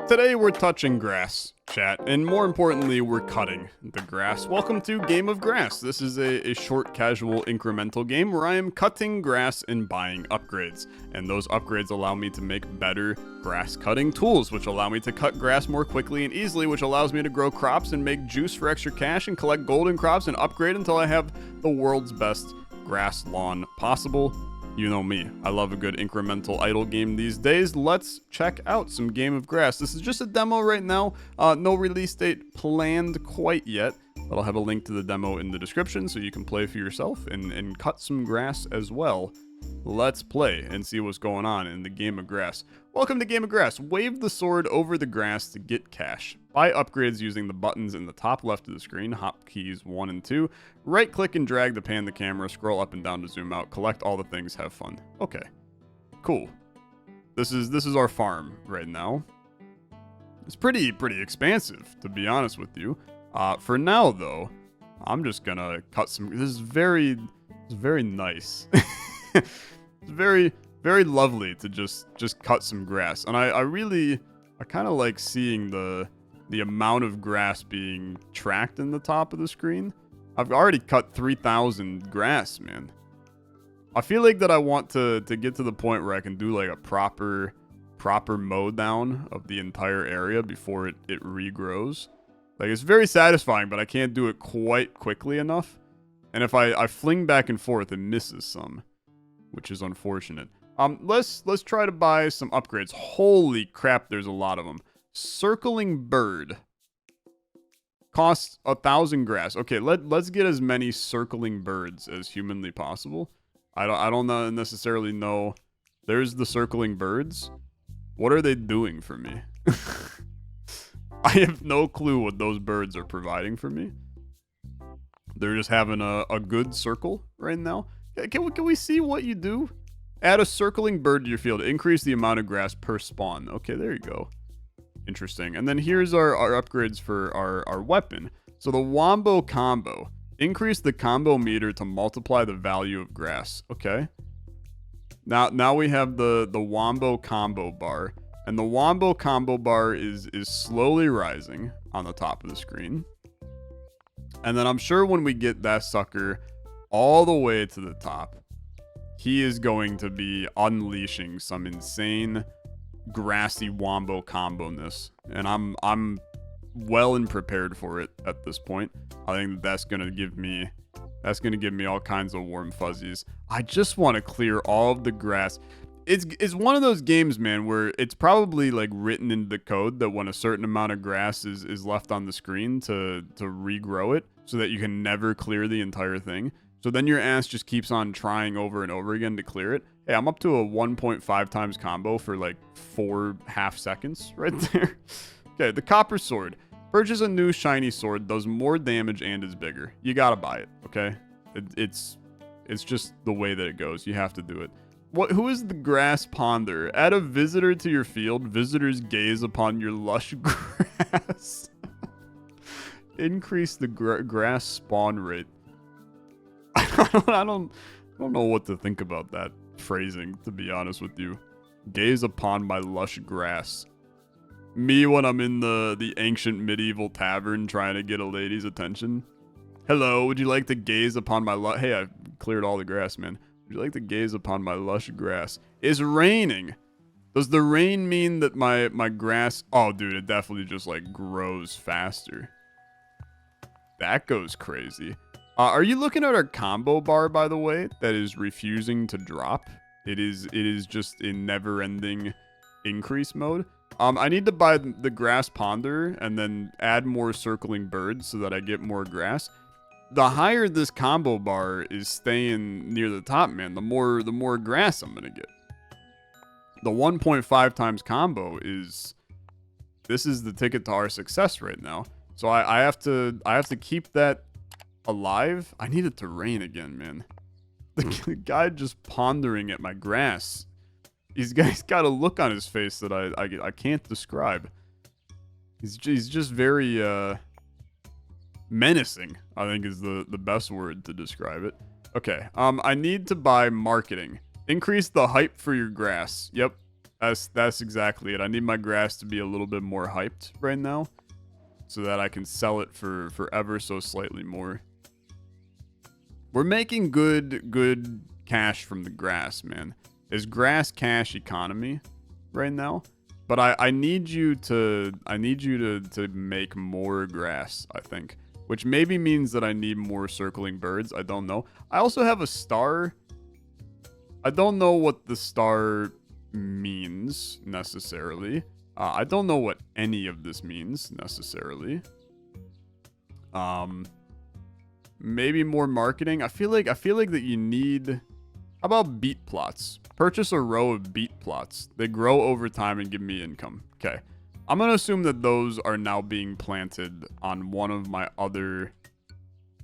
Today we're touching grass, chat, and more importantly, we're cutting the grass. Welcome to Game of Grass. This is a short, casual, incremental game where I am cutting grass and buying upgrades. And those upgrades allow me to make better grass cutting tools, which allow me to cut grass more quickly and easily, which allows me to grow crops and make juice for extra cash and collect golden crops and upgrade until I have the world's best grass lawn possible. You know me. I love a good incremental idle game these days. Let's check out some Game of Grass. This is just a demo right now. No release date planned quite yet, but I'll have a link to the demo in the description so you can play for yourself and cut some grass as well. Let's play and see what's going on in the Game of Grass. Welcome to Game of Grass. Wave the sword over the grass to get cash. Buy upgrades using the buttons in the top left of the screen, hotkeys 1 and 2. Right click and drag to pan the camera, scroll up and down to zoom out, collect all the things, have fun. Okay, cool. This is our farm right now. It's pretty expansive, to be honest with you. For now though, I'm just gonna cut some. This is very nice. It's very lovely to just cut some grass, and I kind of like seeing the amount of grass being tracked in the top of the screen. I've already cut 3,000 grass, man. I feel like that I want to get to the point where I can do like a proper mow down of the entire area before it regrows. Like, it's very satisfying, but I can't do it quite quickly enough. And if I fling back and forth, it misses some, which is unfortunate. Let's try to buy some upgrades. Holy crap, there's a lot of them. Circling bird costs 1,000 grass. Okay, let's get as many circling birds as humanly possible. I don't necessarily know. There's the circling birds. What are they doing for me? I have no clue what those birds are providing for me. They're just having a good circle right now. Can we see what you do? Add a circling bird to your field. Increase the amount of grass per spawn. Okay, there you go. Interesting. And then here's our upgrades for our weapon. So the Wombo Combo. Increase the combo meter to multiply the value of grass. Okay. Now we have the Wombo Combo bar. And the Wombo Combo bar is slowly rising on the top of the screen. And then I'm sure when we get that sucker all the way to the top, he is going to be unleashing some insane grassy Wombo combo-ness. And I'm well and prepared for it at this point. I think that's gonna give me all kinds of warm fuzzies. I just want to clear all of the grass. It's one of those games, man, where it's probably like written into the code that when a certain amount of grass is left on the screen to regrow it so that you can never clear the entire thing. So then your ass just keeps on trying over and over again to clear it. Hey, I'm up to a 1.5 times combo for like 4.5 seconds right there. Okay, the copper sword. Purchase a new shiny sword, does more damage and is bigger. You gotta buy it, okay? It's just the way that it goes. You have to do it. Who is the grass ponder? Add a visitor to your field. Visitors gaze upon your lush grass. Increase the grass spawn rate. I don't know what to think about that phrasing, to be honest with you. Gaze upon my lush grass. Me when I'm in the ancient medieval tavern trying to get a lady's attention. Hello, would you like to gaze upon my Hey, I cleared all the grass, man. Would you like to gaze upon my lush grass? It's raining. Does the rain mean that my grass... Oh, dude, it definitely just, like, grows faster. That goes crazy. Are you looking at our combo bar, by the way, that is refusing to drop? It is just in never-ending increase mode. I need to buy the grass ponder and then add more circling birds so that I get more grass. The higher this combo bar is staying near the top, man, the more grass I'm gonna get. The 1.5 times combo this is the ticket to our success right now. So I have to keep that alive. I need it to rain again, man. The guy just pondering at my grass. He's got a look on his face that I can't describe. He's just very menacing, I think is the best word to describe it. Okay, I need to buy marketing. Increase the hype for your grass. Yep, That's exactly it. I need my grass to be a little bit more hyped right now, so that I can sell it for ever so slightly more. We're making good cash from the grass, man. Is grass cash economy right now? But I need you to make more grass, I think. Which maybe means that I need more circling birds. I don't know. I also have a star. I don't know what the star means necessarily. I don't know what any of this means necessarily. Maybe more marketing. I feel like that you need. How about beet plots? Purchase a row of beet plots. They grow over time and give me income. Okay. I'm going to assume that those are now being planted on one of my other...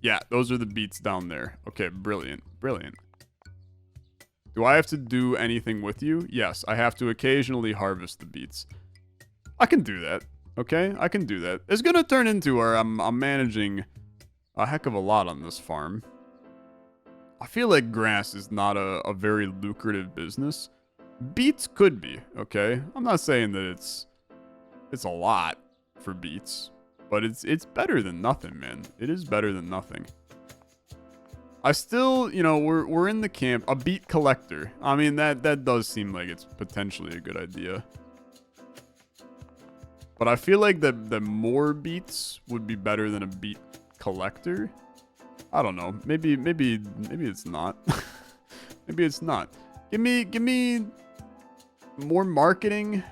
Yeah, those are the beets down there. Okay, brilliant. Brilliant. Do I have to do anything with you? Yes, I have to occasionally harvest the beets. I can do that. Okay, I can do that. It's going to turn into where I'm managing a heck of a lot on this farm. I feel like grass is not a very lucrative business. Beets could be, okay? I'm not saying that it's a lot for beets, but it's better than nothing, man. It is better than nothing. I still, you know, we're in the camp. A beet collector. I mean, that does seem like it's potentially a good idea. But I feel like that more beets would be better than a beet collector. I don't know. Maybe it's not. Maybe it's not. Give me more marketing.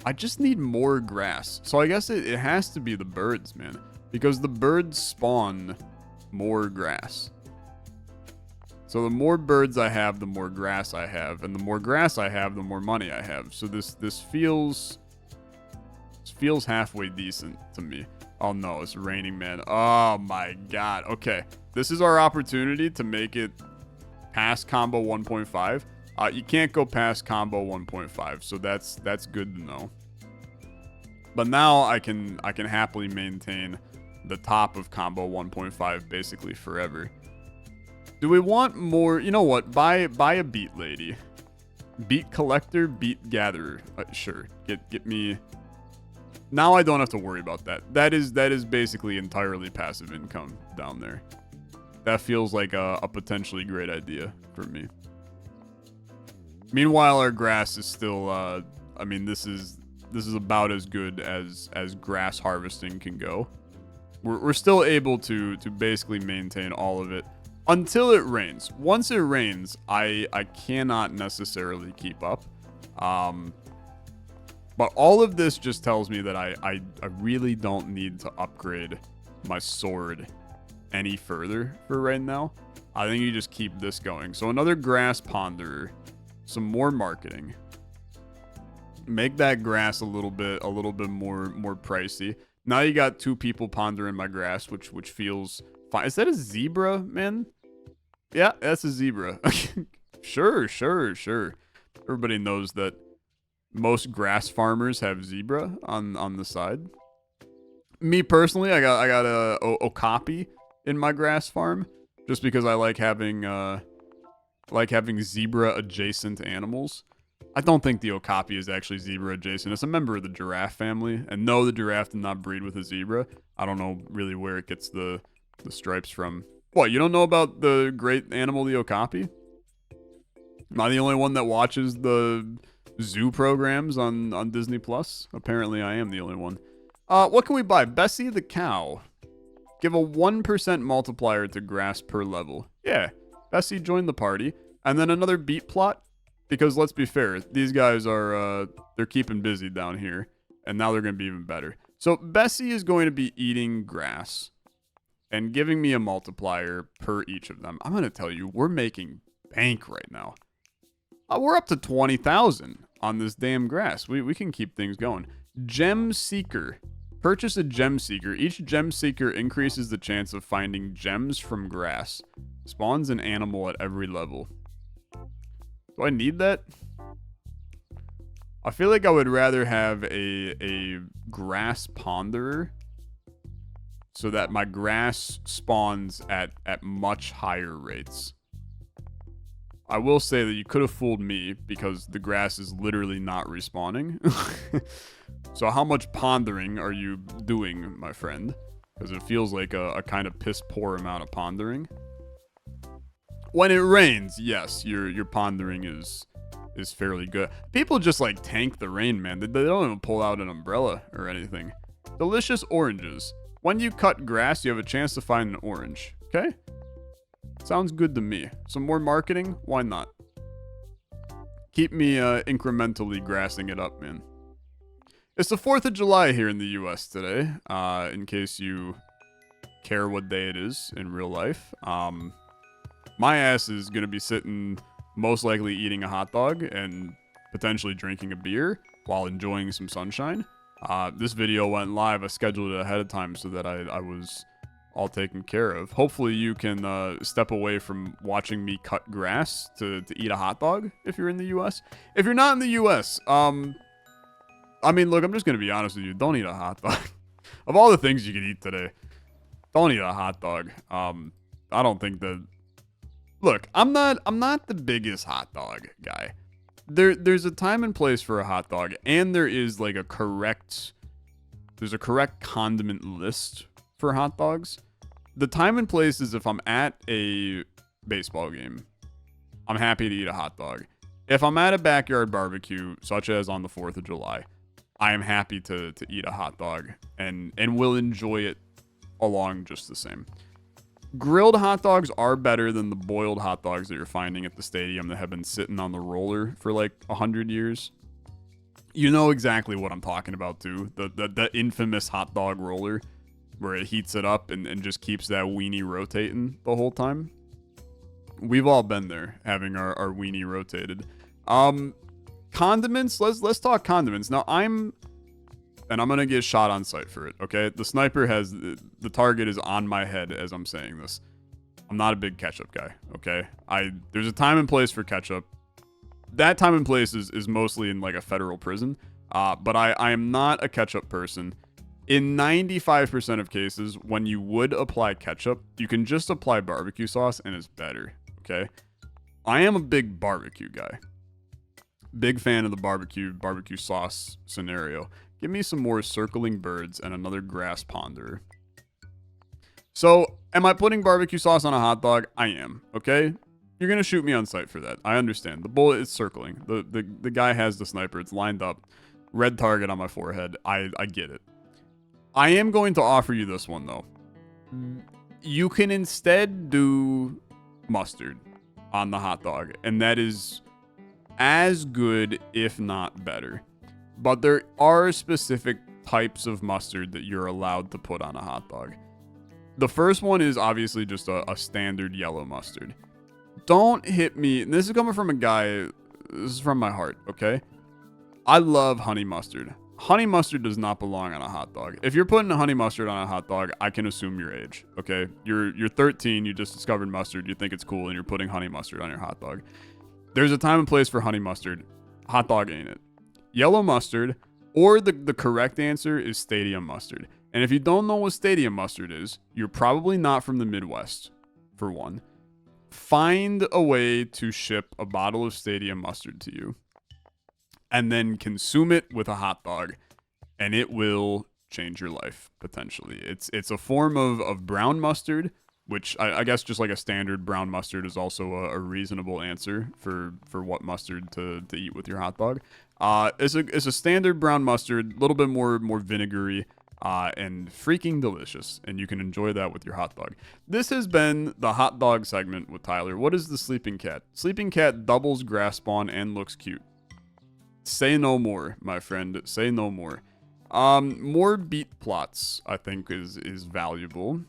I just need more grass. So I guess it has to be the birds, man. Because the birds spawn more grass. So the more birds I have, the more grass I have. And the more grass I have, the more money I have. So this feels halfway decent to me. Oh no, it's raining, man. Oh my god. Okay. This is our opportunity to make it past combo 1.5. You can't go past combo 1.5, so that's good to know. But now I can happily maintain the top of combo 1.5 basically forever. Do we want more? You know what? Buy a beet lady. Beet collector, beet gatherer. Sure. Get me. Now I don't have to worry about that. That is basically entirely passive income down there. That feels like a potentially great idea for me. Meanwhile, our grass is still, I mean, this is about as good as grass harvesting can go. We're still able to basically maintain all of it until it rains. Once it rains, I cannot necessarily keep up. But all of this just tells me that I really don't need to upgrade my sword any further for right now. I think you just keep this going. So another grass ponderer. Some more marketing. Make that grass a little bit more pricey. Now you got 2 people pondering my grass, which feels fine. Is that a zebra, man? Yeah, that's a zebra. Sure. Everybody knows that most grass farmers have zebra on the side. Me personally, I got a okapi in my grass farm just because I like having zebra adjacent animals. I don't think the okapi is actually zebra adjacent. It's a member of the giraffe family. And no, the giraffe did not breed with a zebra. I don't know really where it gets the stripes from. What, you don't know about the great animal, the okapi? Am I the only one that watches the zoo programs on Disney Plus? Apparently I am the only one. What can we buy? Bessie the cow. Give a 1% multiplier to grass per level. Yeah, Bessie joined the party. And then another beet plot. Because let's be fair, these guys are, they're keeping busy down here. And now they're going to be even better. So Bessie is going to be eating grass. And giving me a multiplier per each of them. I'm going to tell you, we're making bank right now. We're up to 20,000 on this damn grass. We can keep things going. Gem Seeker. Purchase a Gem Seeker. Each Gem Seeker increases the chance of finding gems from grass. Spawns an animal at every level. Do I need that? I feel like I would rather have a grass ponderer so that my grass spawns at much higher rates. I will say that you could have fooled me because the grass is literally not respawning. So how much pondering are you doing, my friend? Because it feels like a kind of piss poor amount of pondering. When it rains, yes, your pondering is fairly good. People just like tank the rain, man. They don't even pull out an umbrella or anything. Delicious oranges. When you cut grass, you have a chance to find an orange. Okay? Sounds good to me. Some more marketing? Why not? Keep me incrementally grassing it up, man. It's the 4th of July here in the US today, in case you care what day it is in real life. My ass is going to be sitting, most likely eating a hot dog and potentially drinking a beer while enjoying some sunshine. This video went live. I scheduled it ahead of time so that I was all taken care of. Hopefully you can step away from watching me cut grass to eat a hot dog if you're in the US. If you're not in the US, I mean, look, I'm just going to be honest with you. Don't eat a hot dog. Of all the things you could eat today, don't eat a hot dog. I don't think that... Look, I'm not the biggest hot dog guy. There's a time and place for a hot dog, and there is like there's a correct condiment list for hot dogs. The time and place is if I'm at a baseball game, I'm happy to eat a hot dog. If I'm at a backyard barbecue, such as on the 4th of July, I am happy to eat a hot dog and will enjoy it along just the same. Grilled hot dogs are better than the boiled hot dogs that you're finding at the stadium that have been sitting on the roller for like 100 years. You know exactly what I'm talking about too. The infamous hot dog roller where it heats it up and just keeps that weenie rotating the whole time. We've all been there, having our weenie rotated. Condiments, let's talk condiments. Now I'm gonna get shot on sight for it, okay? The sniper has, the target is on my head as I'm saying this. I'm not a big ketchup guy, okay? There's a time and place for ketchup. That time and place is mostly in like a federal prison. But I am not a ketchup person. In 95% of cases, when you would apply ketchup, you can just apply barbecue sauce and it's better, okay? I am a big barbecue guy. Big fan of the barbecue sauce scenario. Give me some more circling birds and another grass ponder. So, am I putting barbecue sauce on a hot dog? I am, okay? You're going to shoot me on sight for that. I understand. The bullet is circling. The guy has the sniper. It's lined up. Red target on my forehead. I get it. I am going to offer you this one, though. You can instead do mustard on the hot dog, and that is as good, if not better. But there are specific types of mustard that you're allowed to put on a hot dog. The first one is obviously just a standard yellow mustard. Don't hit me. This is coming from a guy. This is from my heart, okay? I love honey mustard. Honey mustard does not belong on a hot dog. If you're putting honey mustard on a hot dog, I can assume your age, okay? You're 13, you just discovered mustard, you think it's cool, and you're putting honey mustard on your hot dog. There's a time and place for honey mustard. Hot dog ain't it. Yellow mustard, or the correct answer is stadium mustard. And if you don't know what stadium mustard is, you're probably not from the Midwest, for one. Find a way to ship a bottle of stadium mustard to you, and then consume it with a hot dog, and it will change your life, potentially. It's a form of brown mustard, which I guess just like a standard brown mustard is also a reasonable answer for what mustard to eat with your hot dog. It's a standard brown mustard, a little bit more vinegary, and freaking delicious, and you can enjoy that with your hot dog. This has been the hot dog segment with Tyler. What is the sleeping cat? Sleeping cat doubles grass spawn and looks cute. Say no more, my friend. Say no more. More beat plots, I think, is valuable.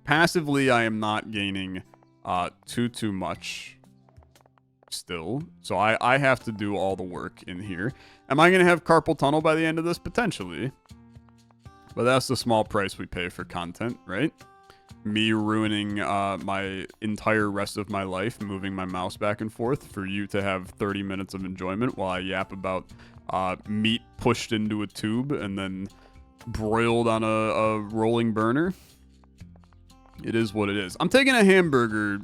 Passively, I am not gaining too much still. So I have to do all the work in here. Am I going to have carpal tunnel by the end of this? Potentially. But that's the small price we pay for content, right? Me ruining my entire rest of my life, moving my mouse back and forth for you to have 30 minutes of enjoyment while I yap about meat pushed into a tube and then broiled on a rolling burner. It is what it is. I'm taking a hamburger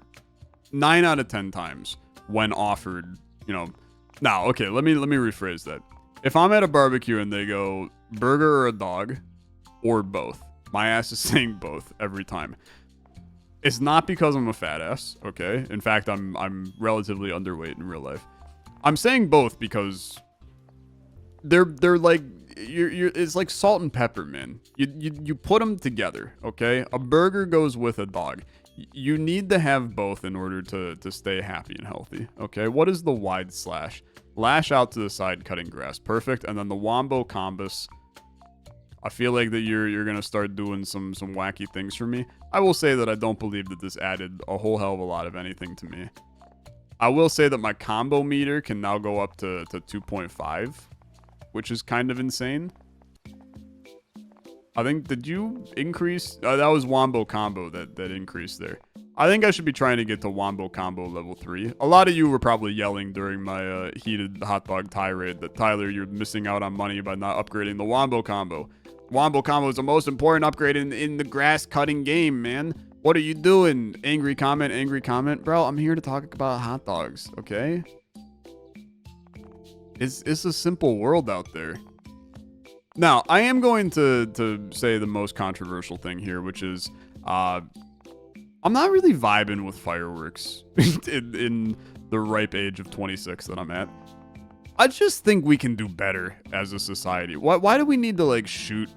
9 out of 10 times when offered, you know. Now, okay, let me rephrase that. If I'm at a barbecue and they go burger or a dog or both, my ass is saying both every time. It's not because I'm a fat ass, okay? In fact, I'm relatively underweight in real life. I'm saying both because they're like it's like salt and pepper, man. You put them together, okay? A burger goes with a dog. You need to have both in order to stay happy and healthy, okay? What is the wide slash? Lash out to the side, cutting grass. Perfect. And then the wombo combus. I feel like that you're gonna start doing some wacky things for me. I will say that I don't believe that this added a whole hell of a lot of anything to me. I will say that my combo meter can now go up to 2.5, which is kind of insane. I think, did you increase? That was Wombo Combo that increased there. I think I should be trying to get to Wombo Combo level 3. A lot of you were probably yelling during my heated hot dog tirade that, Tyler, you're missing out on money by not upgrading the Wombo Combo. Wombo Combo is the most important upgrade in the grass cutting game, man. What are you doing? Angry comment, angry comment. Bro, I'm here to talk about hot dogs, okay? It's a simple world out there. Now, I am going to say the most controversial thing here, which is I'm not really vibing with fireworks in the ripe age of 26 that I'm at. I just think we can do better as a society. Why do we need to like shoot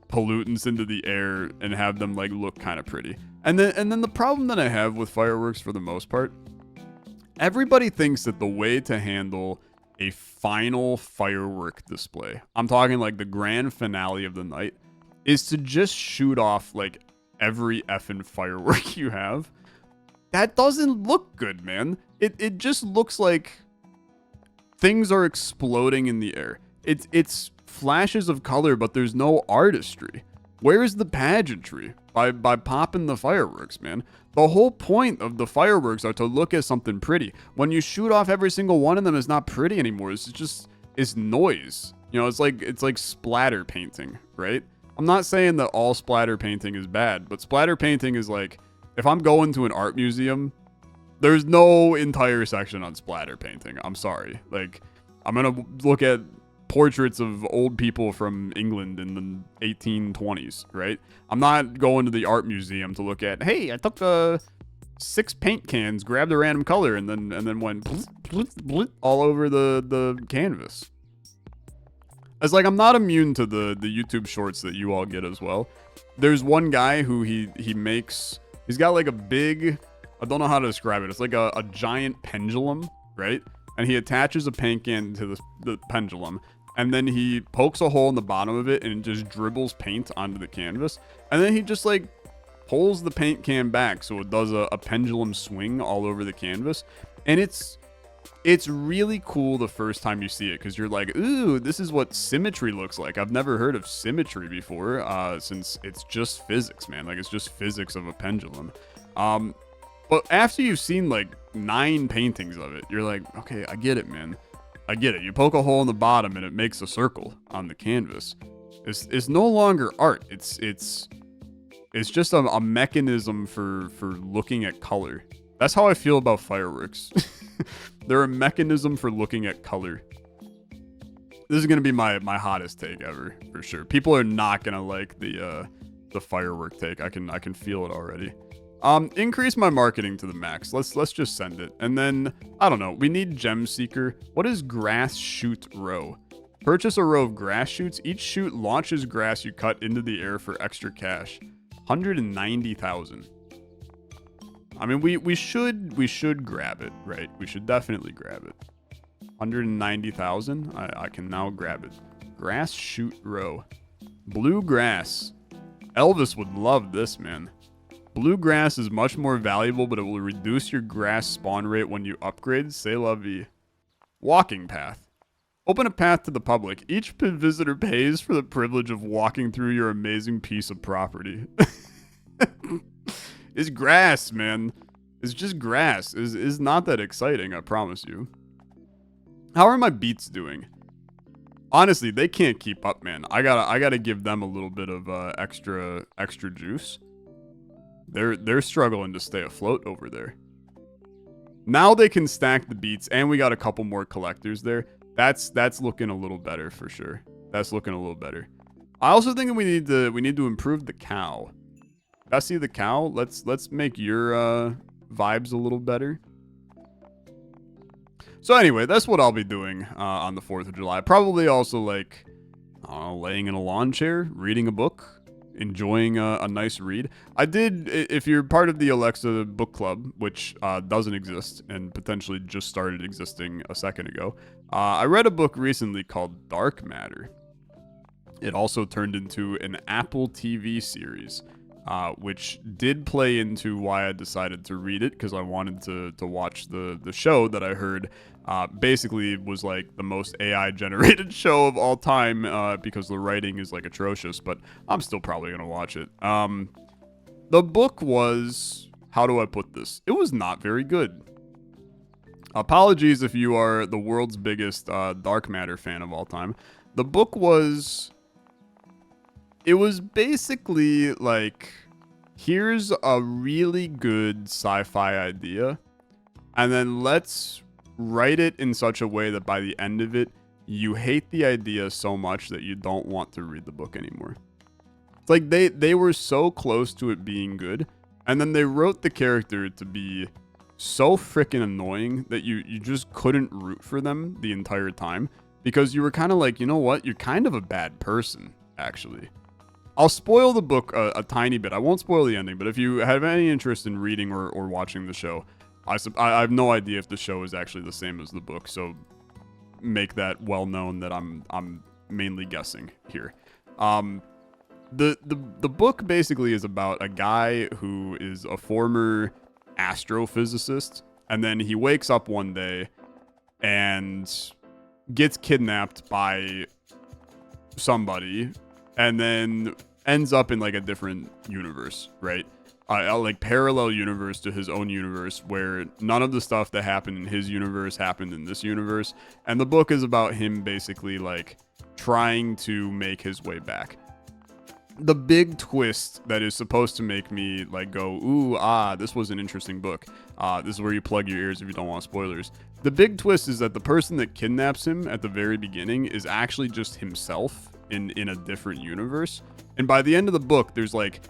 pollutants into the air and have them like look kind of pretty? And then the problem that I have with fireworks for the most part, everybody thinks that the way to handle a final firework display, I'm talking like the grand finale of the night, is to just shoot off like every effing firework you have. That doesn't look good, man. It just looks like things are exploding in the air. It's flashes of color, but there's no artistry. Where's the pageantry by popping the fireworks, man? The whole point of the fireworks are to look at something pretty. When you shoot off every single one of them, it's not pretty anymore. It's noise. You know, it's like splatter painting, right? I'm not saying that all splatter painting is bad, but splatter painting is like, if I'm going to an art museum, there's no entire section on splatter painting. I'm sorry. Like, I'm gonna look at portraits of old people from England in the 1820s, right? I'm not going to the art museum to look at, hey, I took 6 paint cans, grabbed a random color, and then went all over the canvas. It's like, I'm not immune to the YouTube shorts that you all get as well. There's one guy who he's got like a big, I don't know how to describe it. It's like a giant pendulum, right? And he attaches a paint can to the pendulum, and then he pokes a hole in the bottom of it and just dribbles paint onto the canvas. And then he just like pulls the paint can back so it does a pendulum swing all over the canvas. And it's really cool the first time you see it, because you're like, ooh, this is what symmetry looks like. I've never heard of symmetry before, since it's just physics, man. Like, it's just physics of a pendulum. But after you've seen like 9 paintings of it, you're like, okay, I get it, man. I get it. You poke a hole in the bottom and it makes a circle on the canvas. It's no longer art. It's just a mechanism for looking at color. That's how I feel about fireworks. They're a mechanism for looking at color. This is gonna be my hottest take ever, for sure. People are not gonna like the firework take. I can feel it already. Increase my marketing to the max. Let's just send it. And then, I don't know, we need Gem Seeker. What is grass shoot row? Purchase a row of grass shoots. Each shoot launches grass you cut into the air for extra cash. 190,000. I mean, we should grab it, right? We should definitely grab it. 190,000. I can now grab it. Grass shoot row. Blue grass. Elvis would love this, man. Blue grass is much more valuable, but it will reduce your grass spawn rate when you upgrade. C'est la vie. Walking path. Open a path to the public. Each visitor pays for the privilege of walking through your amazing piece of property. It's grass, man. It's just grass. It's not that exciting, I promise you. How are my beats doing? Honestly, they can't keep up, man. I gotta give them a little bit of extra juice. They're struggling to stay afloat over there. Now they can stack the beats, and we got a couple more collectors there. That's looking a little better for sure. That's looking a little better. I also think we need to improve the cow. I see the cow. Let's make your vibes a little better. So anyway, that's what I'll be doing on the 4th of July. Probably also like, I don't know, laying in a lawn chair, reading a book, enjoying a nice read. I did, if you're part of the Olexa book club, which doesn't exist and potentially just started existing a second ago, I read a book recently called Dark Matter. It also turned into an Apple TV series, which did play into why I decided to read it, because I wanted to watch the show that I heard basically was like the most AI generated show of all time, because the writing is like atrocious, but I'm still probably going to watch it. The book was, how do I put this? It was not very good. Apologies if you are the world's biggest Dark Matter fan of all time. The book was... It was basically like, here's a really good sci-fi idea, and then let's write it in such a way that by the end of it, you hate the idea so much that you don't want to read the book anymore. It's like they were so close to it being good, and then they wrote the character to be so freaking annoying that you just couldn't root for them the entire time, because you were kind of like, you know what, you're kind of a bad person, actually. I'll spoil the book a tiny bit. I won't spoil the ending, but if you have any interest in reading or watching the show, I have no idea if the show is actually the same as the book, so make that well known that I'm mainly guessing here. The book basically is about a guy who is a former astrophysicist, and then he wakes up one day and gets kidnapped by somebody, and then ends up in like a different universe, right? Like parallel universe to his own universe, where none of the stuff that happened in his universe happened in this universe. And the book is about him basically like trying to make his way back. The big twist that is supposed to make me like go, ooh, this was an interesting book. This is where you plug your ears if you don't want spoilers. The big twist is that the person that kidnaps him at the very beginning is actually just himself in a different universe. And by the end of the book, there's like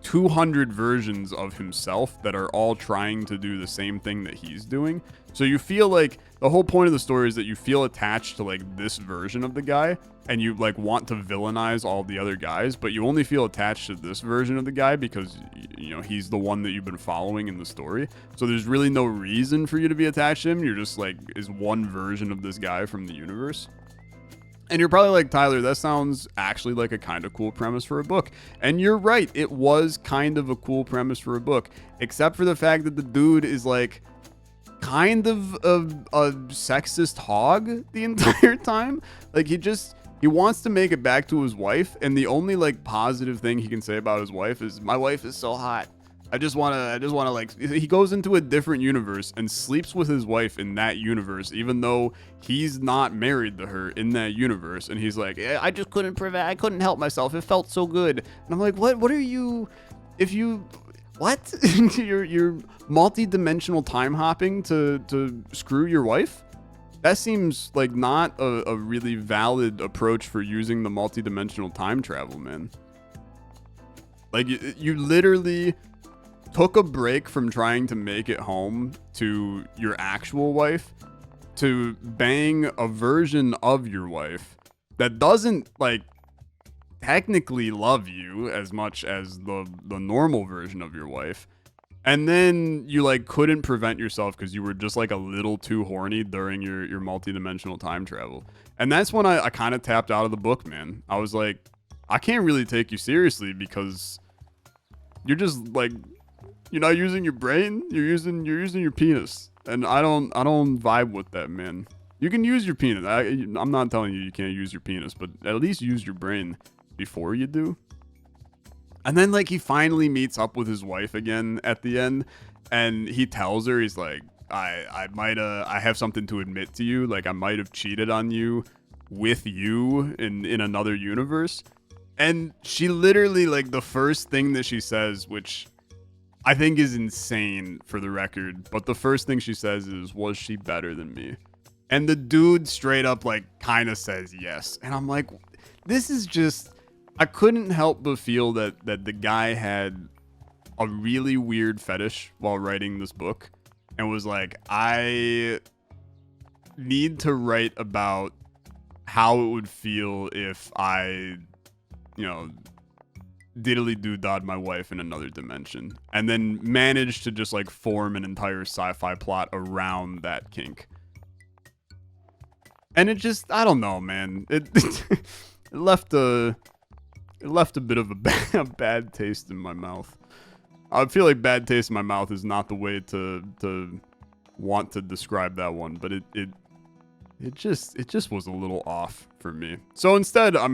200 versions of himself that are all trying to do the same thing that he's doing. So you feel like the whole point of the story is that you feel attached to like this version of the guy, and you like want to villainize all the other guys, but you only feel attached to this version of the guy because, you know, he's the one that you've been following in the story. So there's really no reason for you to be attached to him. You're just like, is one version of this guy from the universe. And you're probably like, Tyler, that sounds actually like a kind of cool premise for a book. And you're right. It was kind of a cool premise for a book, except for the fact that the dude is like kind of a sexist hog the entire time. Like he wants to make it back to his wife. And the only like positive thing he can say about his wife is, my wife is so hot. I just want to like, he goes into a different universe and sleeps with his wife in that universe, even though he's not married to her in that universe. And he's like, I just couldn't I couldn't help myself. It felt so good. And I'm like, what are you, what? you're multi-dimensional time hopping to screw your wife? That seems like not a really valid approach for using the multi-dimensional time travel, man. Like you literally took a break from trying to make it home to your actual wife to bang a version of your wife that doesn't like technically love you as much as the normal version of your wife. And then you like couldn't prevent yourself because you were just like a little too horny during your multi-dimensional time travel. And that's when I kind of tapped out of the book, man. I was like, I can't really take you seriously because you're just like, you're not using your brain. You're using your penis, and I don't vibe with that, man. You can use your penis. I'm not telling you can't use your penis, but at least use your brain before you do. And then like he finally meets up with his wife again at the end, and he tells her, he's like, I have something to admit to you. Like I might have cheated on you with you in another universe. And she literally like the first thing that she says, which I think is insane for the record. But the first thing she says is, was she better than me? And the dude straight up like kind of says yes. And I'm like, this is just, I couldn't help but feel that the guy had a really weird fetish while writing this book and was like, I need to write about how it would feel if I, you know, diddly-doo-dod my wife in another dimension, and then managed to just like form an entire sci-fi plot around that kink. And it just, I don't know, man. It left a bit of a bad taste in my mouth. I feel like bad taste in my mouth is not the way to want to describe that one, but it just was a little off for me. So instead, I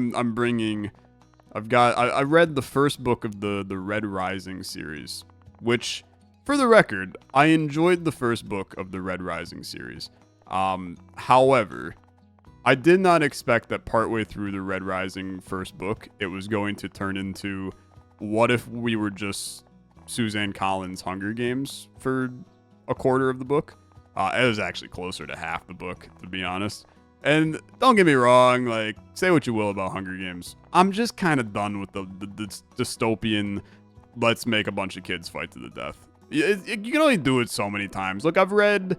read the first book of the Red Rising series, which, for the record, I enjoyed the first book of the Red Rising series. However, I did not expect that partway through the Red Rising first book, it was going to turn into, what if we were just Suzanne Collins' Hunger Games for a quarter of the book? It was actually closer to half the book, to be honest. And don't get me wrong, like, say what you will about Hunger Games. I'm just kind of done with the dystopian, let's make a bunch of kids fight to the death. You can only do it so many times. Look, I've read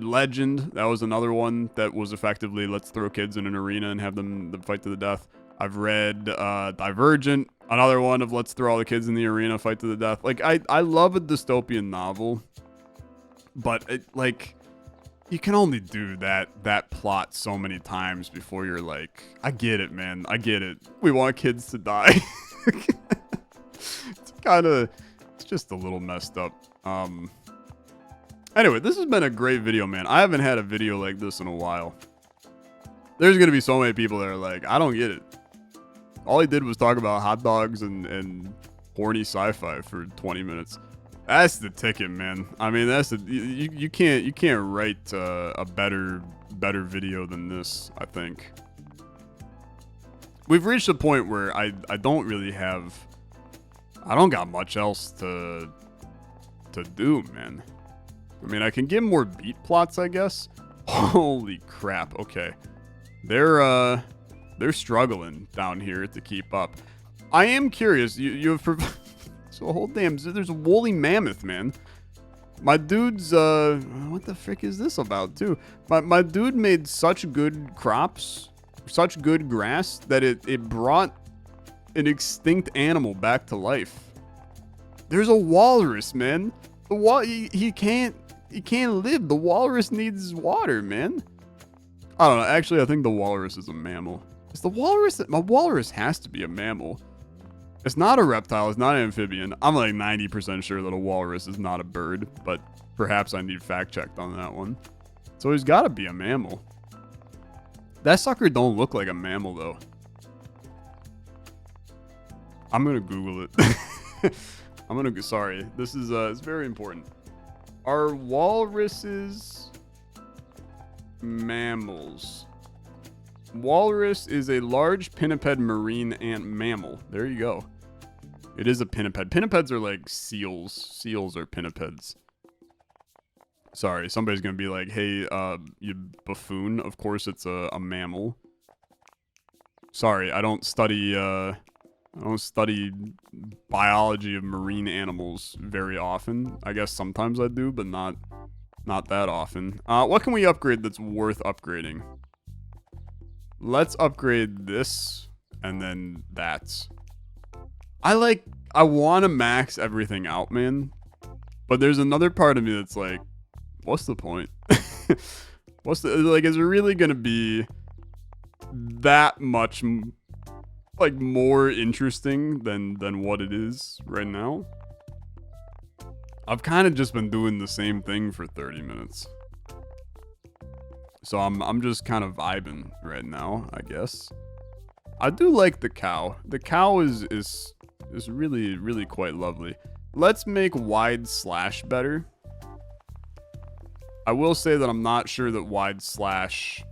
Legend. That was another one that was effectively, let's throw kids in an arena and have them fight to the death. I've read Divergent, another one of let's throw all the kids in the arena, fight to the death. Like, I love a dystopian novel, but like, you can only do that plot so many times before you're like, I get it, man. I get it. We want kids to die. It's just a little messed up. Anyway, this has been a great video, man. I haven't had a video like this in a while. There's going to be so many people that are like, I don't get it. All he did was talk about hot dogs and horny sci-fi for 20 minutes. That's the ticket, man. I mean, that's you can't write a better video than this, I think. We've reached a point where I don't really have, I don't got much else to do, man. I mean, I can get more beat plots, I guess. Holy crap. Okay. They're struggling down here to keep up. I am curious. You have so a whole damn, there's a woolly mammoth, man. My dude's what the frick is this about too? My dude made such good crops, such good grass that it brought an extinct animal back to life. There's a walrus, man. He can't live. The walrus needs water, man. I don't know. Actually, I think the walrus is a mammal. Is the walrus? My walrus has to be a mammal. It's not a reptile. It's not an amphibian. I'm like 90% sure that a walrus is not a bird, but perhaps I need fact checked on that one. So he's got to be a mammal. That sucker don't look like a mammal though. I'm gonna Google it. Sorry. This is it's very important. Are walruses mammals? Walrus is a large pinniped marine ant mammal. There you go. It is a pinniped. Pinnipeds are like seals. Seals are pinnipeds. Sorry, somebody's gonna be like, hey, you buffoon. Of course it's a mammal. Sorry, I don't study biology of marine animals very often. I guess sometimes I do, but not that often. What can we upgrade that's worth upgrading? Let's upgrade this and then that. I want to max everything out, man. But there's another part of me that's like, what's the point? Is it really going to be that much like more interesting than what it is right now? I've kind of just been doing the same thing for 30 minutes. So I'm just kind of vibing right now, I guess. I do like the cow. The cow is really, really quite lovely. Let's make wide slash better. I will say that I'm not sure that wide slash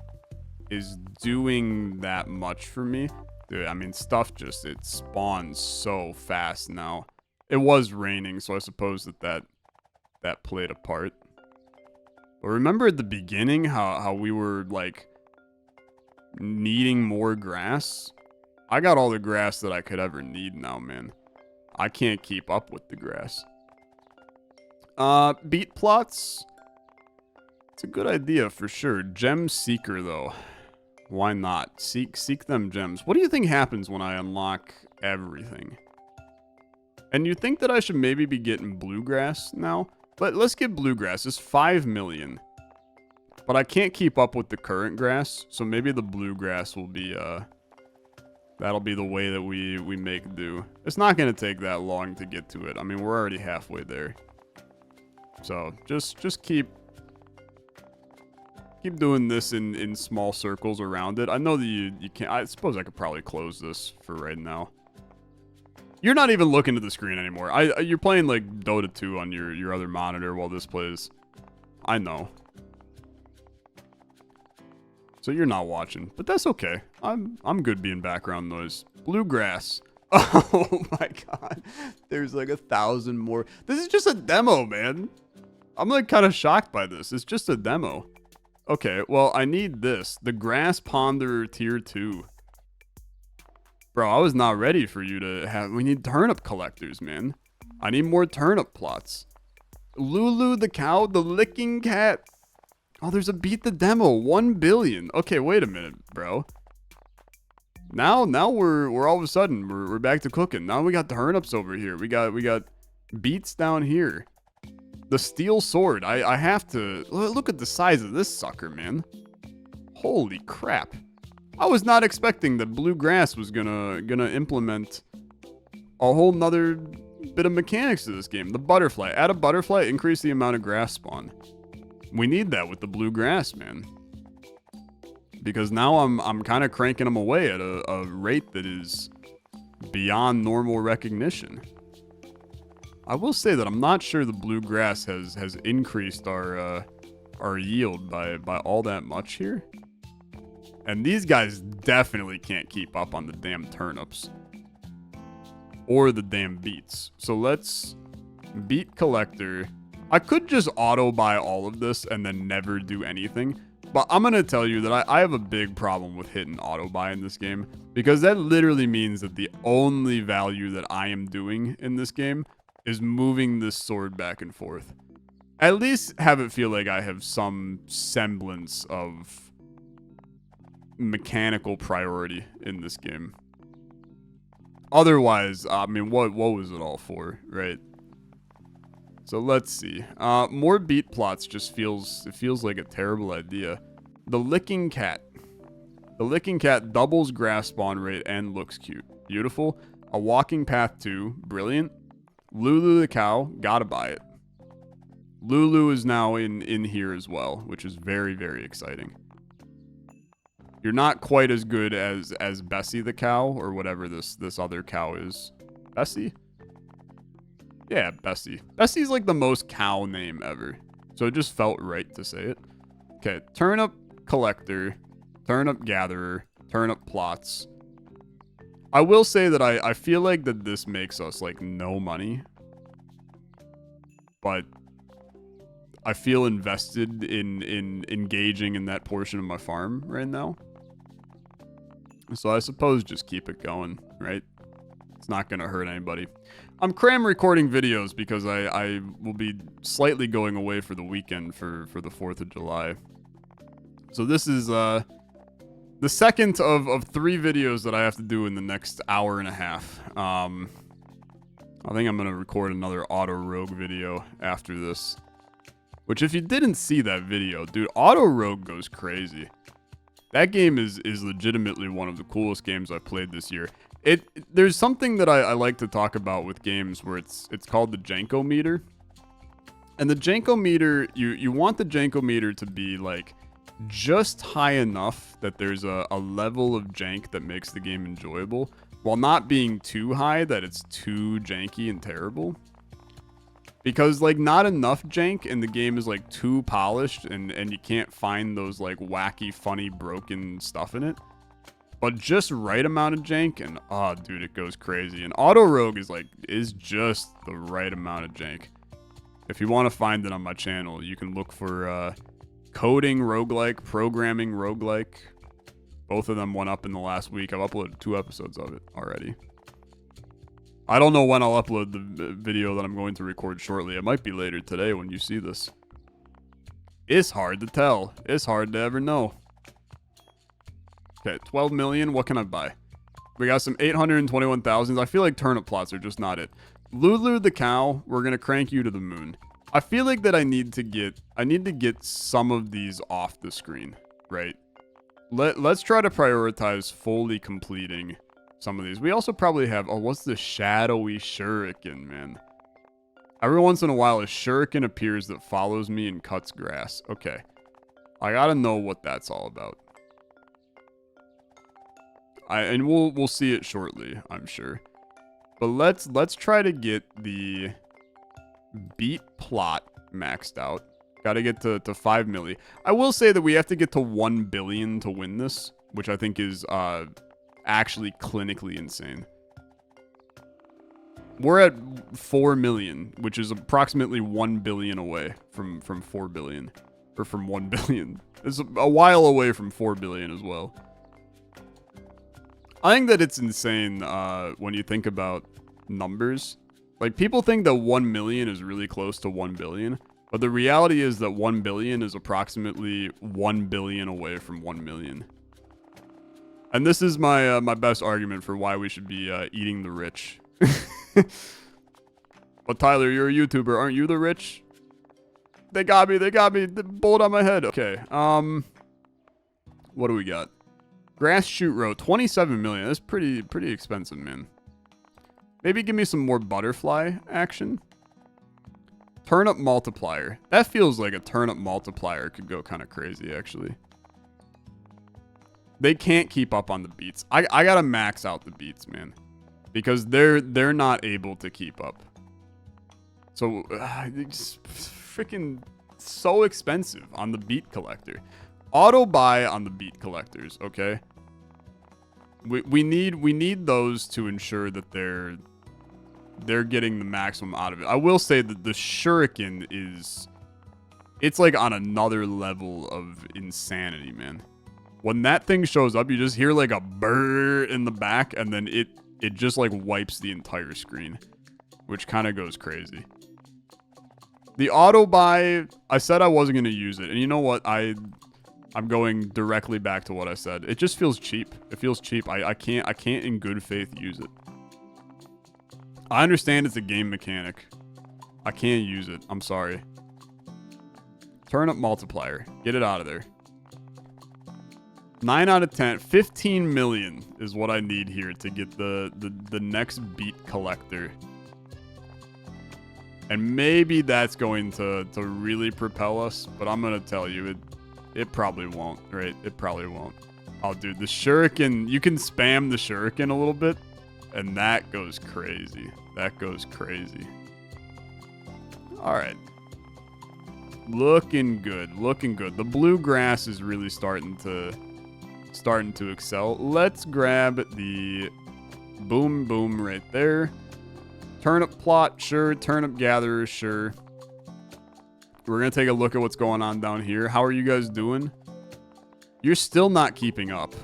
is doing that much for me. Dude, I mean, stuff just, it spawns so fast now. It was raining, so I suppose that played a part. But remember at the beginning how we were, like, needing more grass? I got all the grass that I could ever need now, man. I can't keep up with the grass. Beat plots. It's a good idea for sure. Gem Seeker, though. Why not? Seek them gems. What do you think happens when I unlock everything? And you think that I should maybe be getting bluegrass now? But let's get bluegrass. It's 5 million. But I can't keep up with the current grass, so maybe the bluegrass will be, that'll be the way that we make do. It's not going to take that long to get to it. I mean, we're already halfway there. So, just keep doing this in small circles around it. I know that you can't... I suppose I could probably close this for right now. You're not even looking at the screen anymore. You're playing, like, Dota 2 on your other monitor while this plays. I know. So you're not watching, but that's okay. I'm good being background noise. Bluegrass. Oh my god. There's like 1,000 more. This is just a demo, man. I'm like kind of shocked by this. It's just a demo. Okay, well, I need this. The Grass Ponderer Tier 2. Bro, I was not ready for you to have... We need turnip collectors, man. I need more turnip plots. Lulu the cow, the licking cat. Oh, there's a beat the demo. 1 billion. Okay, wait a minute, bro. Now we're all of a sudden we're back to cooking. Now we got turnips over here. We got beets down here. The steel sword. I have to look at the size of this sucker, man. Holy crap. I was not expecting that bluegrass was gonna implement a whole nother bit of mechanics to this game. The butterfly. Add a butterfly, increase the amount of grass spawn. We need that with the bluegrass, man. Because now I'm kind of cranking them away at a rate that is beyond normal recognition. I will say that I'm not sure the bluegrass has increased our yield by all that much here. And these guys definitely can't keep up on the damn turnips. Or the damn beets. So let's beet collector. I could just auto buy all of this and then never do anything. But I'm going to tell you that I have a big problem with hitting auto buy in this game. Because that literally means that the only value that I am doing in this game is moving this sword back and forth. At least have it feel like I have some semblance of mechanical priority in this game. Otherwise, I mean, what was it all for, right? So let's see. More beat plots just feels like a terrible idea. The licking cat. The licking cat doubles grass spawn rate and looks cute. Beautiful. A walking path 2. Brilliant. Lulu the cow. Gotta buy it. Lulu is now in here as well, which is very, very exciting. You're not quite as good as Bessie the cow or whatever this other cow is. Bessie? Yeah, Bessie. Bessie's like the most cow name ever. So it just felt right to say it. Okay, turnip collector, turnip gatherer, turnip plots. I will say that I feel like that this makes us like no money. But I feel invested in engaging in that portion of my farm right now. So I suppose just keep it going, right? It's not going to hurt anybody. I'm cram recording videos because I will be slightly going away for the weekend for the 4th of July. So this is the second of 3 videos that I have to do in the next hour and a half. I think I'm going to record another Auto Rogue video after this. Which, if you didn't see that video, dude, Auto Rogue goes crazy. That game is legitimately one of the coolest games I've played this year. There's something that I like to talk about with games where it's called the Janko meter. And the Janko meter, you want the Janko meter to be like just high enough that there's a level of jank that makes the game enjoyable, while not being too high that it's too janky and terrible. Because, like, not enough jank and the game is, like, too polished and you can't find those, like, wacky, funny, broken stuff in it. but just right amount of jank, and oh, dude, it goes crazy. And Auto Rogue is just the right amount of jank. If you want to find it on my channel, you can look for coding roguelike, programming roguelike. Both of them went up in the last week. I've uploaded 2 episodes of it already. I don't know when I'll upload the video that I'm going to record shortly. It might be later today when you see this. It's hard to tell. It's hard to ever know. Okay, 12 million. What can I buy? We got some 821,000s. I feel like turnip plots are just not it. Lulu the cow, we're going to crank you to the moon. I feel like that I need to get some of these off the screen, right? Let's try to prioritize fully completing some of these. We also probably have, oh, what's the shadowy shuriken, man? Every once in a while, a shuriken appears that follows me and cuts grass. Okay. I gotta know what that's all about. And we'll see it shortly, I'm sure. But let's try to get the beat plot maxed out. Gotta get to 5 milli. I will say that we have to get to 1 billion to win this, which I think is actually clinically insane. We're at 4 million, which is approximately 1 billion away from 4 billion. Or from 1 billion. It's a while away from 4 billion as well. I think that it's insane when you think about numbers. Like, people think that 1 million is really close to 1 billion. But the reality is that 1 billion is approximately 1 billion away from 1 million. And this is my my best argument for why we should be eating the rich. But Tyler, you're a YouTuber. Aren't you the rich? They got me. They got me. The bullet on my head. Okay. What do we got? Grass shoot row, 27 million. That's pretty expensive, man. Maybe give me some more butterfly action. Turnip multiplier. That feels like a turnip multiplier could go kind of crazy, actually. They can't keep up on the beats. I gotta max out the beats, man, because they're not able to keep up. So it's freaking so expensive on the beat collector. Auto buy on the beat collectors, okay? We need those to ensure that they're getting the maximum out of it. I will say that the shuriken it's like on another level of insanity, man. When that thing shows up, you just hear like a brrr in the back, and then it just like wipes the entire screen, which kind of goes crazy. The auto buy, I said I wasn't going to use it, and you know what? I'm going directly back to what I said. It just feels cheap. It feels cheap. I can't in good faith use it. I understand it's a game mechanic. I can't use it. I'm sorry. Turnip multiplier. Get it out of there. 9 out of 10. 15 million is what I need here to get the next beat collector. And maybe that's going to really propel us, but I'm going to tell you, it probably won't, right? It probably won't. Oh, dude, the shuriken, you can spam the shuriken a little bit, and that goes crazy. That goes crazy. All right. Looking good. Looking good. The bluegrass is really starting to excel. Let's grab the boom boom right there. Turnip plot, sure. Turnip gatherer, sure. We're going to take a look at what's going on down here. How are you guys doing? You're still not keeping up,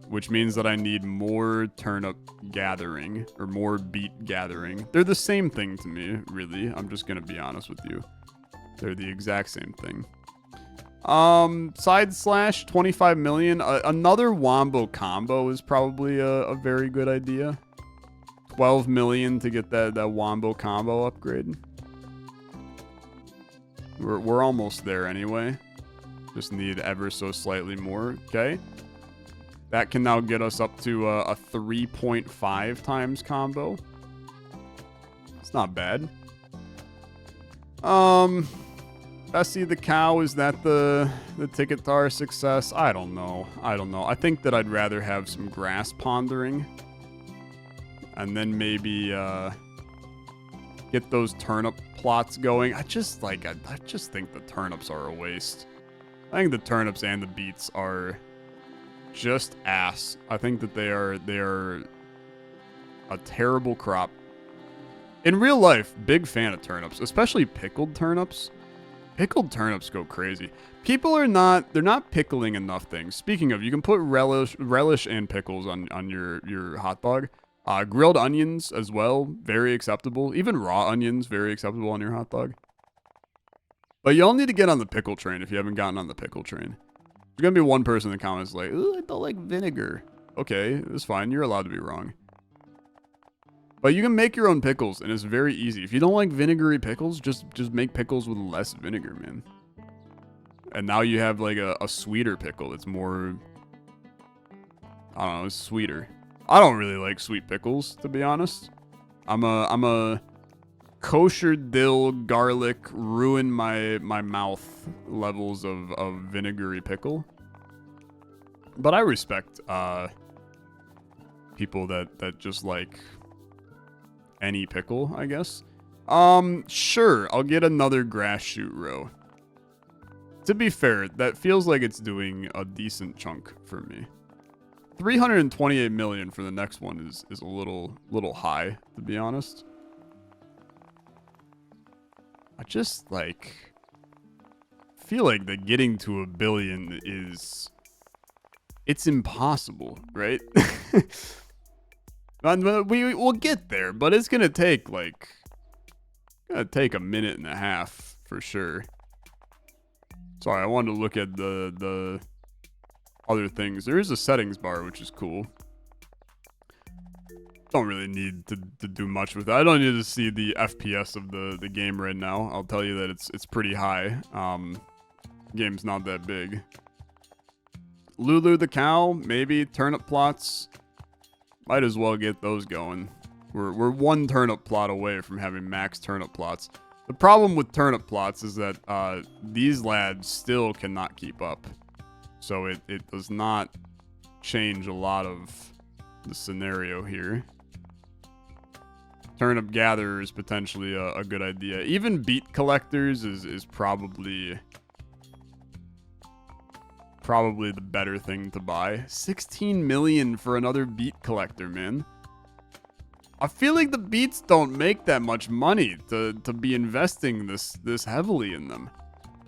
which means that I need more turnip gathering or more beet gathering. They're the same thing to me, really. I'm just going to be honest with you. They're the exact same thing. Side slash 25 million. Another wombo combo is probably a very good idea. 12 million to get that wombo combo upgrade. We're almost there anyway. Just need ever so slightly more. Okay. That can now get us up to a 3.5 times combo. It's not bad. Bessie the cow, is that the ticket to our success? I don't know. I think that I'd rather have some grass pondering. And then maybe get those turnip plots going. I just think the turnips are a waste. I think the turnips and the beets are just ass. I think that they are a terrible crop. In real life, big fan of turnips, especially pickled turnips. Pickled turnips go crazy. People are they're not pickling enough things. Speaking of, you can put relish and pickles on your hot dog. Grilled onions as well, very acceptable. Even raw onions, very acceptable on your hot dog. But y'all need to get on the pickle train if you haven't gotten on the pickle train. There's going to be one person in the comments like, ooh, I don't like vinegar. Okay, that's fine. You're allowed to be wrong. But you can make your own pickles, and it's very easy. If you don't like vinegary pickles, just make pickles with less vinegar, man. And now you have like a sweeter pickle. It's more, I don't know, it's sweeter. I don't really like sweet pickles, to be honest. I'm a kosher dill garlic ruin my mouth levels of vinegary pickle. But I respect people that just like any pickle, I guess. Sure, I'll get another grass shoot row. To be fair, that feels like it's doing a decent chunk for me. 328 million for the next one is a little high, to be honest. I just like feel like that getting to 1 billion it's impossible, right? We'll get there, but it's gonna take a minute and a half for sure. Sorry, I wanted to look at the other things. There is a settings bar, which is cool. Don't really need to do much with it. I don't need to see the FPS of the game right now. I'll tell you that it's pretty high. Game's not that big. Lulu the cow, maybe. Turnip plots. Might as well get those going. We're one turnip plot away from having max turnip plots. The problem with turnip plots is that these lads still cannot keep up. So it does not change a lot of the scenario here. Turnip gatherer is potentially a good idea. Even beet collectors is probably the better thing to buy. 16 million for another beet collector, man. I feel like the beets don't make that much money to be investing this heavily in them.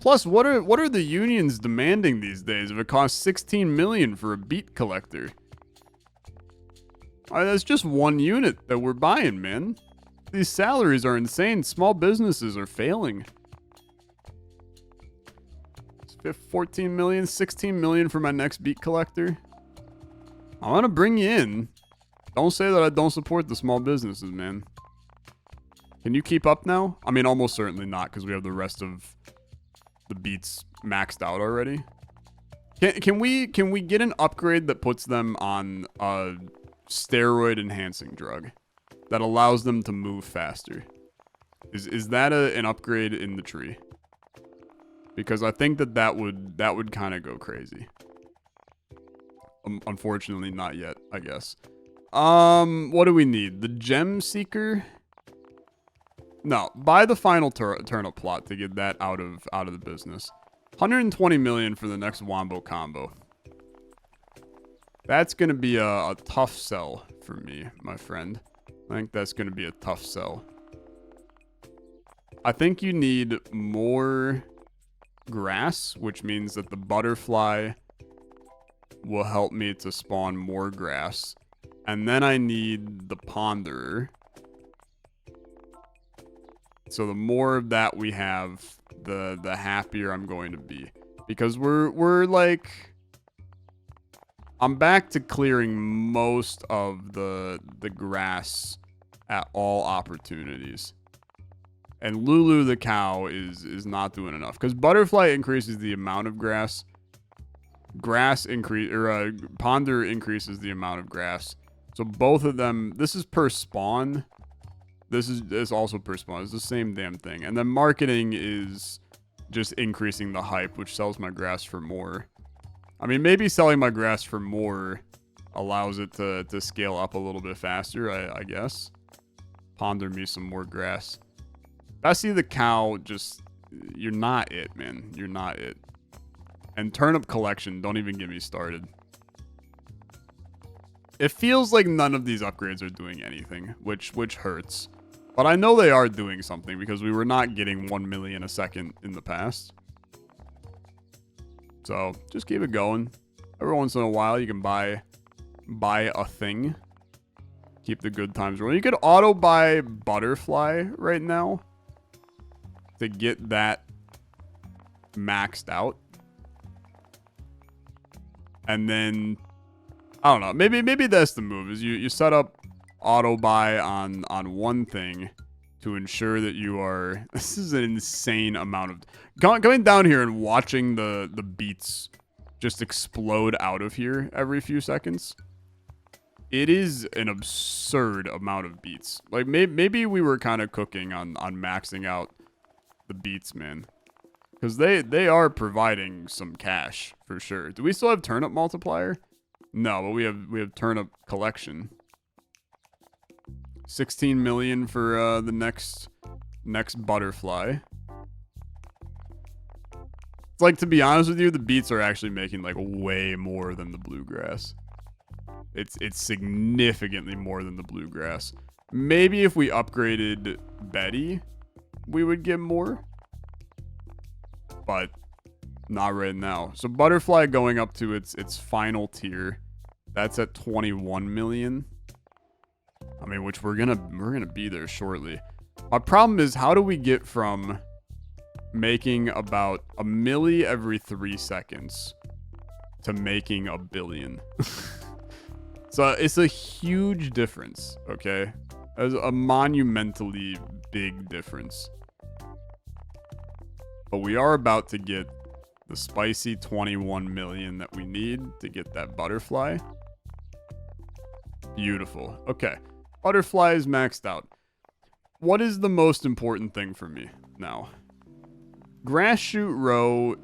Plus, what are the unions demanding these days if it costs 16 million for a beet collector? That's just one unit that we're buying, man. These salaries are insane. Small businesses are failing. 14 million, 16 million for my next beet collector. I want to bring you in. Don't say that I don't support the small businesses, man. Can you keep up now? I mean, almost certainly not, because we have the rest of the beets maxed out already. Can we get an upgrade that puts them on a steroid enhancing drug that allows them to move faster? Is that an upgrade in the tree? Because I think that would kind of go crazy. Unfortunately, not yet, I guess. What do we need? The gem seeker? No, buy the final turnip plot to get that out of the business. 120 million for the next wombo combo. That's gonna be a tough sell for me, my friend. I think that's gonna be a tough sell. I think you need more grass, which means that the butterfly will help me to spawn more grass. And then I need the ponderer. So the more of that we have, the happier I'm going to be. Because we're like, I'm back to clearing most of the grass at all opportunities. And Lulu the cow is not doing enough. Because butterfly increases the amount of grass. Ponder increases the amount of grass. So both of them, this is per spawn. This is also per spawn. It's the same damn thing. And then marketing is just increasing the hype, which sells my grass for more. I mean, maybe selling my grass for more allows it to scale up a little bit faster, I guess. Ponder me some more grass. Bessie the cow, just, you're not it, man. You're not it. And turnip collection, don't even get me started. It feels like none of these upgrades are doing anything, which hurts. But I know they are doing something because we were not getting 1 million a second in the past. So just keep it going. Every once in a while, you can buy a thing. Keep the good times rolling. You could auto buy butterfly right now to get that maxed out. And then I don't know. Maybe that's the move. Is you set up auto buy on one thing to ensure that you are. This is an insane amount of going down here and watching the beats just explode out of here every few seconds. It is an absurd amount of beats. Like maybe we were kind of cooking on maxing out the beats, man, because they are providing some cash for sure. Do we still have turnip multiplier? No, but we have turnip collection. 16 million for the next butterfly. It's like, to be honest with you, the beets are actually making like way more than the bluegrass. It's significantly more than the bluegrass. Maybe if we upgraded Betty, we would get more. But not right now. So butterfly going up to its final tier. That's at 21 million. I mean, which we're gonna be there shortly. Our problem is, how do we get from making about a milli every 3 seconds to making a billion? So it's a huge difference, okay? It's a monumentally big difference. But we are about to get the spicy 21 million that we need to get that butterfly. Beautiful. Okay. Butterfly is maxed out. What is the most important thing for me now? Grass shoot row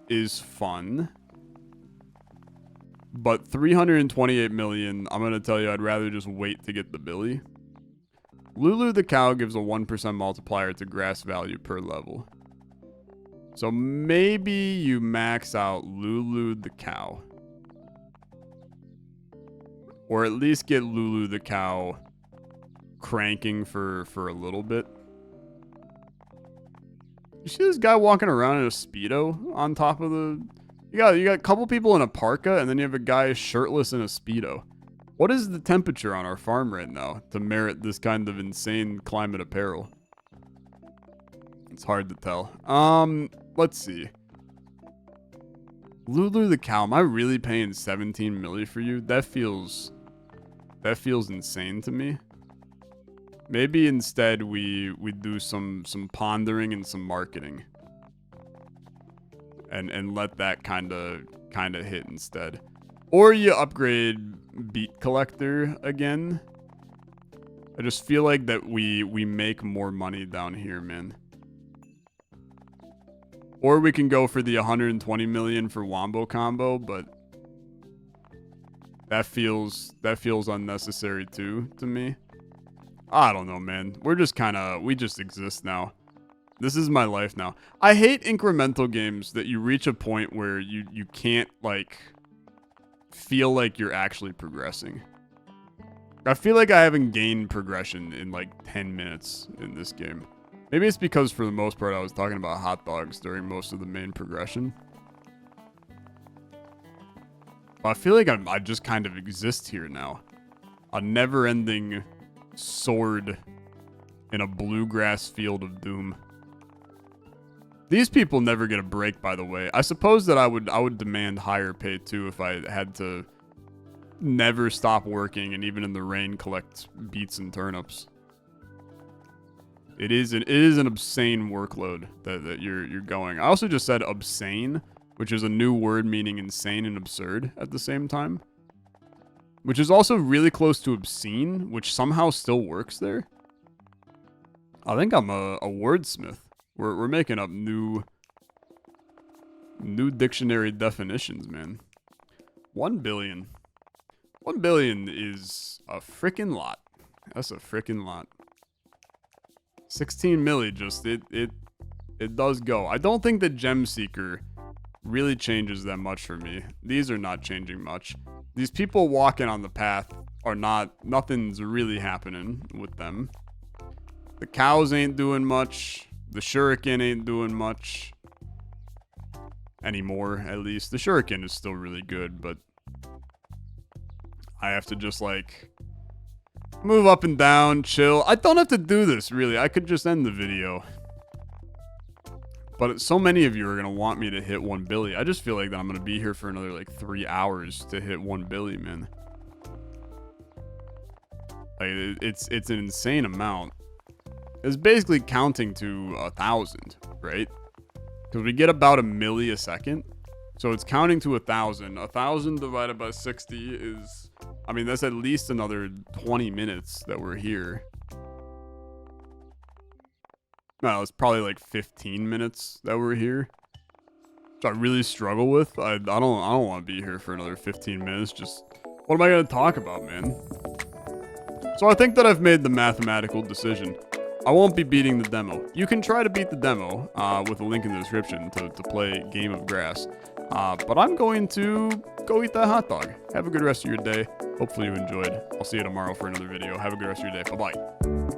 is fun. But 328 million, I'm going to tell you, I'd rather just wait to get the Billy. Lulu the cow gives a 1% multiplier to grass value per level. So maybe you max out Lulu the cow. Or at least get Lulu the cow cranking for a little bit. You see this guy walking around in a Speedo on top of the... You got a couple people in a parka, and then you have a guy shirtless in a Speedo. What is the temperature on our farm right now to merit this kind of insane climate apparel? It's hard to tell. Let's see. Lulu the cow, am I really paying 17 milli for you? That feels insane to me. Maybe instead we do some pondering and some marketing. And let that kind of hit instead. Or you upgrade Beat Collector again. I just feel like that we make more money down here, man. Or we can go for the 120 million for Wombo Combo, but that feels unnecessary too to me. I don't know, man. We just exist now. This is my life now. I hate incremental games that you reach a point where you can't, like, feel like you're actually progressing. I feel like I haven't gained progression in, like, 10 minutes in this game. Maybe it's because, for the most part, I was talking about hot dogs during most of the main progression. But I feel like I just kind of exist here now. A never-ending sword in a bluegrass field of doom. These people never get a break, by the way. I suppose that I would demand higher pay too if I had to never stop working and even in the rain collect beets and turnips. It is an obscene workload that you're going. I also just said obscene, which is a new word meaning insane and absurd at the same time. Which is also really close to obscene, which somehow still works there. I think I'm a wordsmith. We're making up new dictionary definitions, man. 1 billion. 1 billion is a freaking lot. That's a freaking lot. 16 milli, just it does go. I don't think the Gem Seeker really changes that much for me. These are not changing much. These people walking on the path are nothing's really happening with them. The cows ain't doing much. The shuriken ain't doing much. Anymore, at least. The shuriken is still really good, but I have to just, like, move up and down, chill. I don't have to do this, really. I could just end the video. But so many of you are going to want me to hit 1 billy. I just feel like that I'm going to be here for another, like, 3 hours to hit 1 billy, man. Like, it's an insane amount. It's basically counting to 1,000, right? Because we get about a milli a second. So it's counting to 1,000. 1,000 divided by 60 is... I mean, that's at least another 20 minutes that we're here. No, it's probably like 15 minutes that we're here. Which I really struggle with. I don't want to be here for another 15 minutes. Just, what am I going to talk about, man? So I think that I've made the mathematical decision. I won't be beating the demo. You can try to beat the demo with a link in the description to play Game of Grass. But I'm going to go eat that hot dog. Have a good rest of your day. Hopefully you enjoyed. I'll see you tomorrow for another video. Have a good rest of your day. Bye-bye.